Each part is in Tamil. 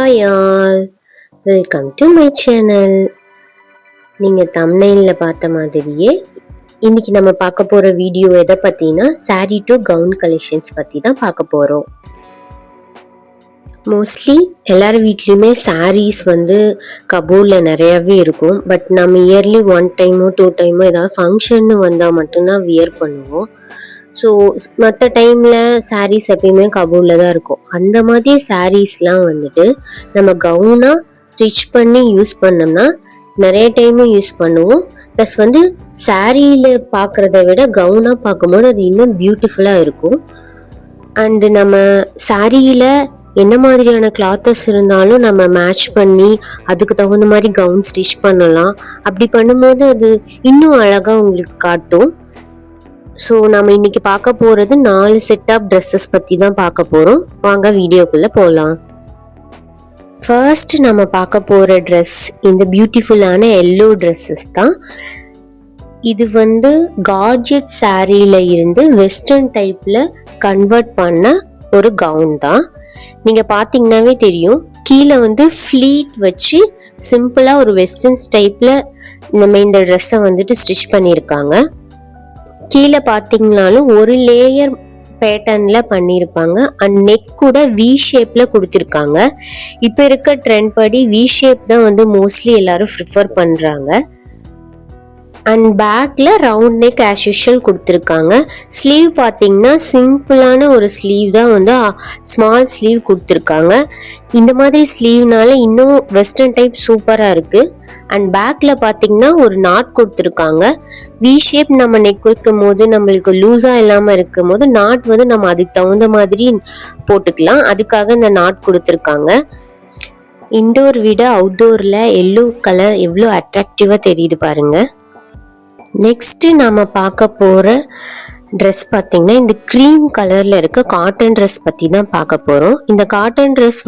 Hi all, welcome to my channel. நீங்கள் தம்ப்நெயிலில் பார்த்த மாதிரியே இன்னைக்கு நம்ம பார்க்க போகிற வீடியோ எதை பற்றினா சாரீ டு கவுன் கலெக்ஷன்ஸ் பற்றி தான் பார்க்க போகிறோம். மோஸ்ட்லி எல்லார் வீட்லேயுமே சாரீஸ் கபோர்டில் நிறையாவே இருக்கும். பட் நம்ம இயர்லி 1 டைமோ 2 டைமோ ஏதாவது ஃபங்க்ஷன்னு வந்தால் மட்டும்தான் வியர் பண்ணுவோம். ஸோ மற்ற டைமில் சாரீஸ் எப்பயுமே கபோர்டில் தான் இருக்கும். அந்த மாதிரி சாரீஸ்லாம் நம்ம கவுனாக ஸ்டிச் பண்ணி யூஸ் பண்ணோம்னா நிறைய டைமும் யூஸ் பண்ணுவோம். ப்ளஸ் சாரியில் பார்க்குறத விட கவுனாக பார்க்கும்போது அது இன்னும் பியூட்டிஃபுல்லாக இருக்கும். அண்டு நம்ம சாரியில் என்ன மாதிரியான கிளாத்தஸ் இருந்தாலும் நம்ம மேட்ச் பண்ணி அதுக்கு தகுந்த மாதிரி கவுன் ஸ்டிச் பண்ணலாம். அப்படி பண்ணும்போது அது இன்னும் அழகாக உங்களுக்கு காட்டும். ஸோ நம்ம இன்னைக்கு பார்க்க போகிறது 4 செட் ஆஃப் ட்ரெஸ்ஸஸ் பற்றி தான் பார்க்க போகிறோம். வாங்க வீடியோக்குள்ளே போகலாம். ஃபர்ஸ்ட் நம்ம பார்க்க போகிற ட்ரெஸ் இந்த பியூட்டிஃபுல்லான எல்லோ ட்ரெஸ்ஸஸ் தான். இது கார்ஜெட் சாரியில இருந்து வெஸ்டர்ன் டைப்பில் கன்வெர்ட் பண்ண ஒரு கவுன் தான். நீங்கள் பார்த்தீங்கன்னாவே தெரியும், கீழே ஃப்ளீட் வச்சு சிம்பிளாக ஒரு வெஸ்டர்ன் டைப்பில் நம்ம இந்த ட்ரெஸ்ஸை ஸ்டிச் பண்ணியிருக்காங்க. கீழே பார்த்தீங்கனாலும் ஒரு லேயர் பேட்டர்ன்ல பண்ணியிருப்பாங்க. அண்ட் நெக் கூட வி ஷேப்ல கொடுத்துருக்காங்க. இப்போ இருக்க ட்ரெண்ட் படி வி ஷேப் தான் மோஸ்ட்லி எல்லாரும் ப்ரிஃபர் பண்றாங்க. அண்ட் பேக்ல ரவுண்ட் நெக் ஆஸ் யூஷுவல் கொடுத்துருக்காங்க. ஸ்லீவ் பார்த்தீங்கன்னா சிம்பிளான ஒரு ஸ்லீவ் தான் ஸ்மால் ஸ்லீவ் கொடுத்துருக்காங்க. இந்த மாதிரி ஸ்லீவ்னால இன்னும் வெஸ்டர்ன் டைப் சூப்பராக இருக்கு. அண்ட் பேக்ல பார்த்தீங்கன்னா ஒரு நாட் கொடுத்துருக்காங்க. வி ஷேப் நம்ம நெக் வைக்கும் போது நம்மளுக்கு லூஸா இல்லாம இருக்கும் போது நாட் நம்ம அதுக்கு தகுந்த மாதிரி போட்டுக்கலாம். அதுக்காக இந்த நாட் கொடுத்துருக்காங்க. இன்டோர் விட அவுட்டோர்ல எல்லோ கலர் எவ்வளோ அட்ராக்டிவா தெரியுது பாருங்க. நெக்ஸ்ட் நம்ம பார்க்க போற ட்ரெஸ் பார்த்தீங்கன்னா இந்த க்ரீம் கலர்ல இருக்க காட்டன் ட்ரெஸ் பத்தி தான் பார்க்க போறோம். இந்த காட்டன் ட்ரெஸ்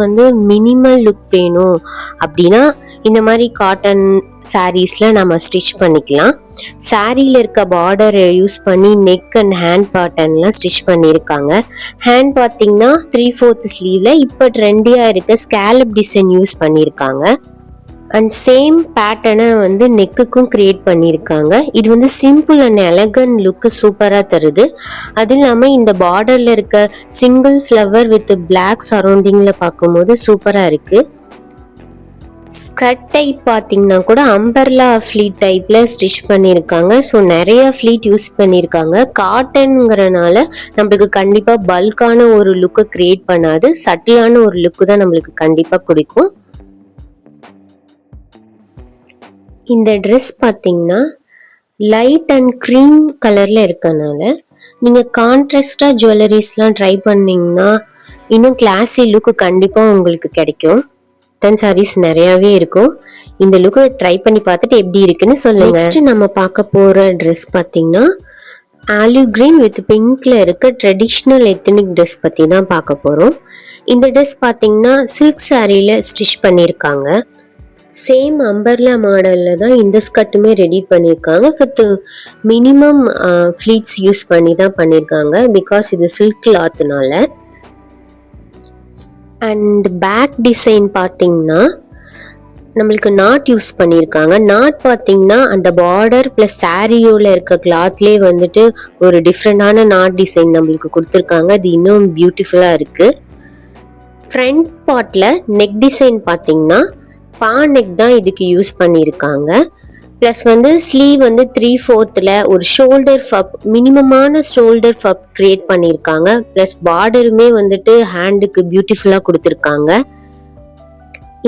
மினிமல் லுக் வேணும் அப்படின்னா இந்த மாதிரி காட்டன் சாரீஸ்ல நம்ம ஸ்டிச் பண்ணிக்கலாம். சாரியில இருக்க பார்டர் யூஸ் பண்ணி நெக் அண்ட் ஹேண்ட் பேட்டர்ன்லாம் ஸ்டிச் பண்ணியிருக்காங்க. ஹேண்ட் பார்த்தீங்கன்னா 3/4 ஸ்லீவ்ல இப்போ ட்ரெண்டியா இருக்க ஸ்கேலப் டிசைன் யூஸ் பண்ணியிருக்காங்க. அண்ட் சேம் பேட்டர்னை நெக்குக்கும் கிரியேட் பண்ணியிருக்காங்க. இது சிம்பிள் அண்ட் எலகன்ட் லுக்கு சூப்பராக தருது. அது இல்லாமல் இந்த பார்டரில் இருக்க சிங்கிள் ஃப்ளவர் வித் பிளாக் சரௌண்டிங்கில் பார்க்கும்போது சூப்பராக இருக்குது. ஸ்கர்ட் டைப் பார்த்தீங்கன்னா கூட அம்பர்லா ஃப்ளீட் டைப்பில் ஸ்டிச் பண்ணியிருக்காங்க. ஸோ நிறைய ஃப்ளீட் யூஸ் பண்ணியிருக்காங்க. காட்டனுங்கிறனால நம்மளுக்கு கண்டிப்பாக பல்கான ஒரு லுக்கை கிரியேட் பண்ணாது, சட்டிலான ஒரு லுக்கு தான் நம்மளுக்கு கண்டிப்பாக கொடுக்கும். இந்த ட்ரெஸ் பார்த்தீங்கன்னா லைட் அண்ட் க்ரீம் கலரில் இருக்கனால நீங்கள் கான்ட்ராஸ்டாக ஜுவல்லரிஸ்லாம் ட்ரை பண்ணிங்கன்னா இன்னும் கிளாஸி லுக்கு கண்டிப்பாக உங்களுக்கு கிடைக்கும். காட்டன் சாரீஸ் நிறையாவே இருக்கும். இந்த லுக்கை ட்ரை பண்ணி பார்த்துட்டு எப்படி இருக்குன்னு சொல்லுங்க. நெக்ஸ்ட் நம்ம பார்க்க போகிற ட்ரெஸ் பார்த்தீங்கன்னா ஆலிவ் கிரீன் வித் பிங்க்ல இருக்க ட்ரெடிஷ்னல் எத்தனிக் ட்ரெஸ் பற்றி தான் பார்க்க போகிறோம். இந்த ட்ரெஸ் பார்த்தீங்கன்னா சில்க் சாரியில் ஸ்டிச் பண்ணியிருக்காங்க. சேம் அம்பர்லா மாடலில் தான் இந்த ஸ்கர்ட்டுமே ரெடி பண்ணியிருக்காங்க. வித் மினிமம் ஃப்ளீட்ஸ் யூஸ் பண்ணி தான் பண்ணியிருக்காங்க, பிகாஸ் இது சில்க் கிளாத்னால. அண்ட் பேக் டிசைன் பார்த்தீங்கன்னா நம்மளுக்கு நாட் யூஸ் பண்ணியிருக்காங்க. நாட் பார்த்தீங்கன்னா அந்த பார்டர் ப்ளஸ் சாரியோவில் இருக்க கிளாத்லேயே ஒரு டிஃப்ரெண்டான நாட் டிசைன் நம்மளுக்கு கொடுத்துருக்காங்க. அது இன்னும் பியூட்டிஃபுல்லாக இருக்குது. ஃப்ரண்ட் பார்ட்டில் நெக் டிசைன் பார்த்தீங்கன்னா பா நெக் தான் இதுக்கு யூஸ் பண்ணியிருக்காங்க. ப்ளஸ் ஸ்லீவ் 3/4 ஒரு ஷோல்டர் ஃபப், மினிமமான ஷோல்டர் ஃபப் கிரியேட் பண்ணியிருக்காங்க. ப்ளஸ் பார்டருமே ஹேண்டுக்கு பியூட்டிஃபுல்லாக கொடுத்துருக்காங்க.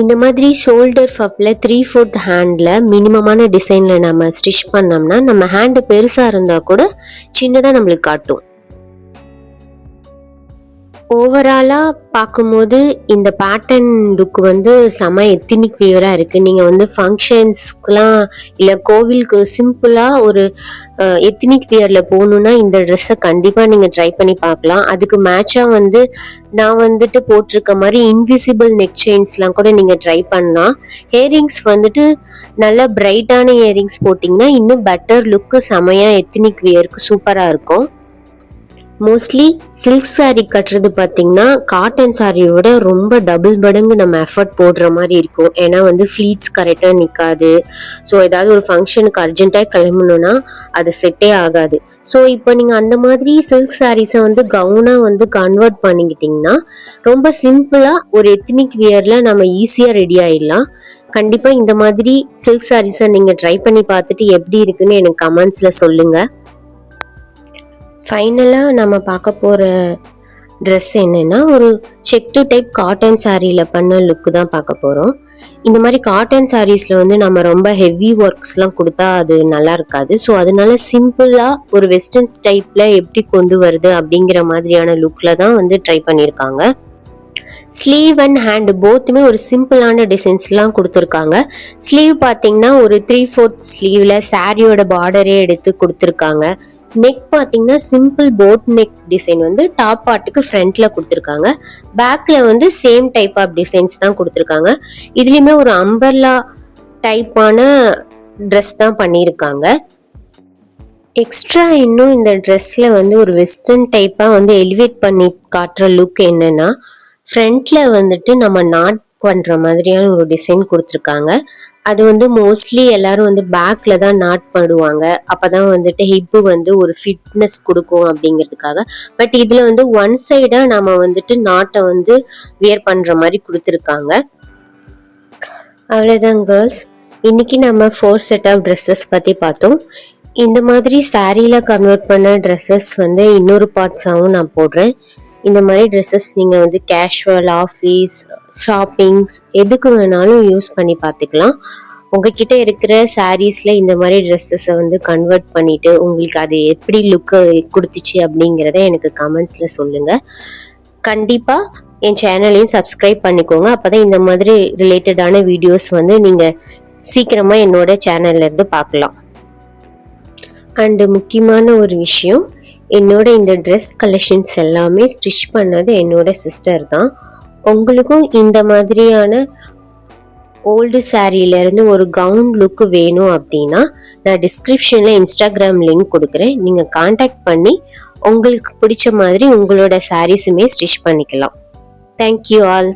இந்த மாதிரி ஷோல்டர் ஃபப்பில் 3/4 ஹேண்டில் மினிமமான டிசைனில் நம்ம ஸ்டிச் பண்ணோம்னா நம்ம ஹேண்டு பெருசாக இருந்தால் கூட சின்னதாக நம்மளுக்கு காட்டும். ஓவராலாக பார்க்கும்போது இந்த பேட்டர்ன் லுக்கு செம எத்தினிக் வியராக இருக்குது. நீங்கள் ஃபங்க்ஷன்ஸ்க்குலாம் இல்லை கோவிலுக்கு சிம்பிளாக ஒரு எத்தினிக் வியரில் போகணுன்னா இந்த ட்ரெஸ்ஸை கண்டிப்பாக நீங்கள் ட்ரை பண்ணி பார்க்கலாம். அதுக்கு மேட்சாக நான் போட்டிருக்க மாதிரி இன்விசிபிள் நெக் செயின்ஸ்லாம் கூட நீங்கள் ட்ரை பண்ணலாம். இயரிங்ஸ் நல்லா பிரைட்டான இயரிங்ஸ் போட்டிங்கன்னா இன்னும் பெட்டர் லுக்கு செமையாக எத்தினிக் வியருக்கு சூப்பராக இருக்கும். மோஸ்ட்லி சில்க் saree கட்டுறது பார்த்தீங்கன்னா காட்டன் சாரியோட ரொம்ப டபுள் மடங்கு நம்ம எஃபர்ட் போடுற மாதிரி இருக்கும். ஏன்னா வந்து ஃப்ளீட்ஸ் கரெக்டாக நிற்காது. ஸோ ஏதாவது ஒரு ஃபங்க்ஷனுக்கு அர்ஜென்ட்டாக கிளம்பணும்னா அது செட்டே ஆகாது. ஸோ இப்போ நீங்கள் அந்த மாதிரி சில்க் சாரீஸை வந்து கவுனாக வந்து கன்வெர்ட் பண்ணிக்கிட்டிங்கன்னா ரொம்ப சிம்பிளாக ஒரு எத்னிக் வியரில் நம்ம ஈஸியாக ரெடி ஆயிடலாம். கண்டிப்பாக இந்த மாதிரி சில்க் சாரீஸை நீங்கள் ட்ரை பண்ணி பார்த்துட்டு எப்படி இருக்குன்னு எனக்கு கமெண்ட்ஸில் சொல்லுங்கள். ஃபைனலாக நம்ம பார்க்க போகிற ட்ரெஸ் என்னென்னா ஒரு செக் டு டைப் காட்டன் சாரியில் பண்ண லுக்கு தான் பார்க்க போகிறோம். இந்த மாதிரி காட்டன் சாரீஸில் வந்து நம்ம ரொம்ப ஹெவி ஒர்க்ஸ்லாம் கொடுத்தா அது நல்லா இருக்காது. ஸோ அதனால சிம்பிளாக ஒரு வெஸ்டர்ன்ஸ் டைப்பில் எப்படி கொண்டு வருது அப்படிங்கிற மாதிரியான லுக்கில் தான் வந்து ட்ரை பண்ணியிருக்காங்க. ஸ்லீவ் அண்ட் ஹேண்ட் போத்துமே ஒரு சிம்பிளான டிசைன்ஸ்லாம் கொடுத்துருக்காங்க. ஸ்லீவ் பார்த்தீங்கன்னா ஒரு 3/4 ஸ்லீவில் சாரியோட பார்டரே எடுத்து கொடுத்துருக்காங்க. நெக் பார்த்தீங்கன்னா சிம்பிள் போட் நெக் டிசைன் வந்து டாப் பார்ட்டுக்கு ஃப்ரண்ட்ல கொடுத்துருக்காங்க. பேக்ல வந்து சேம் டைப் ஆஃப் டிசைன்ஸ் தான் கொடுத்துருக்காங்க. இதுலயுமே ஒரு அம்பர்லா டைப்பான ட்ரெஸ் தான் பண்ணியிருக்காங்க. எக்ஸ்ட்ரா இன்னும் இந்த ட்ரெஸ்ல வந்து ஒரு வெஸ்டர்ன் டைப்பா வந்து எலிவேட் பண்ணி காட்டுற லுக் என்னன்னா ஃப்ரண்ட்ல வந்துட்டு நம்ம நாட் பண்ற மாதிரியான ஒரு டிசைன் கொடுத்துருக்காங்க. அது வந்து மோஸ்ட்லி எல்லாரும் வந்து பேக்ல தான் நாட் பண்ணுவாங்க. அப்பதான் வந்துட்டு ஹிப்பு வந்து ஒரு ஃபிட்னஸ் கொடுக்கும் அப்படிங்கிறதுக்காக. பட் இதுல வந்து ஒன் சைடா நம்ம வந்துட்டு நாட்டை வந்து வியர் பண்ற மாதிரி கொடுத்துருக்காங்க. அவ்வளவுதான் கேர்ள்ஸ். இன்னைக்கு நம்ம 4 செட் ஆஃப் ட்ரெஸ்ஸஸ் பத்தி பார்த்தோம். இந்த மாதிரி சாரீல கன்வெர்ட் பண்ண ட்ரெஸ்ஸஸ் வந்து இன்னொரு பார்ட்ஸாகவும் நான் போடுறேன். இந்த மாதிரி ட்ரெஸ்ஸஸ் நீங்கள் வந்து கேஷுவல், ஆஃபீஸ், ஷாப்பிங்ஸ் எதுக்கு வேணாலும் யூஸ் பண்ணி பார்த்துக்கலாம். உங்ககிட்ட இருக்கிற சாரீஸில் இந்த மாதிரி ட்ரெஸ்ஸஸை வந்து கன்வெர்ட் பண்ணிவிட்டு உங்களுக்கு அது எப்படி லுக்கு கொடுத்துச்சு அப்படிங்கிறத எனக்கு கமெண்ட்ஸில் சொல்லுங்கள். கண்டிப்பாக என் சேனலையும் சப்ஸ்கிரைப் பண்ணிக்கோங்க. அப்போ தான் இந்த மாதிரி ரிலேட்டடான வீடியோஸ் வந்து நீங்கள் சீக்கிரமாக என்னோட சேனல்லேருந்து பார்க்கலாம். அண்டு முக்கியமான ஒரு விஷயம், என்னோட இந்த ட்ரெஸ் கலெக்ஷன்ஸ் எல்லாமே ஸ்டிச் பண்ணது என்னோட சிஸ்டர் தான். உங்களுக்கும் இந்த மாதிரியான ஓல்டு சாரீலேருந்து ஒரு கவுன் லுக்கு வேணும் அப்படின்னா நான் டிஸ்கிரிப்ஷனில் இன்ஸ்டாகிராம் லிங்க் கொடுக்குறேன். நீங்கள் காண்டாக்ட் பண்ணி உங்களுக்கு பிடிச்ச மாதிரி உங்களோட சாரீஸுமே ஸ்டிச் பண்ணிக்கலாம். Thank you all.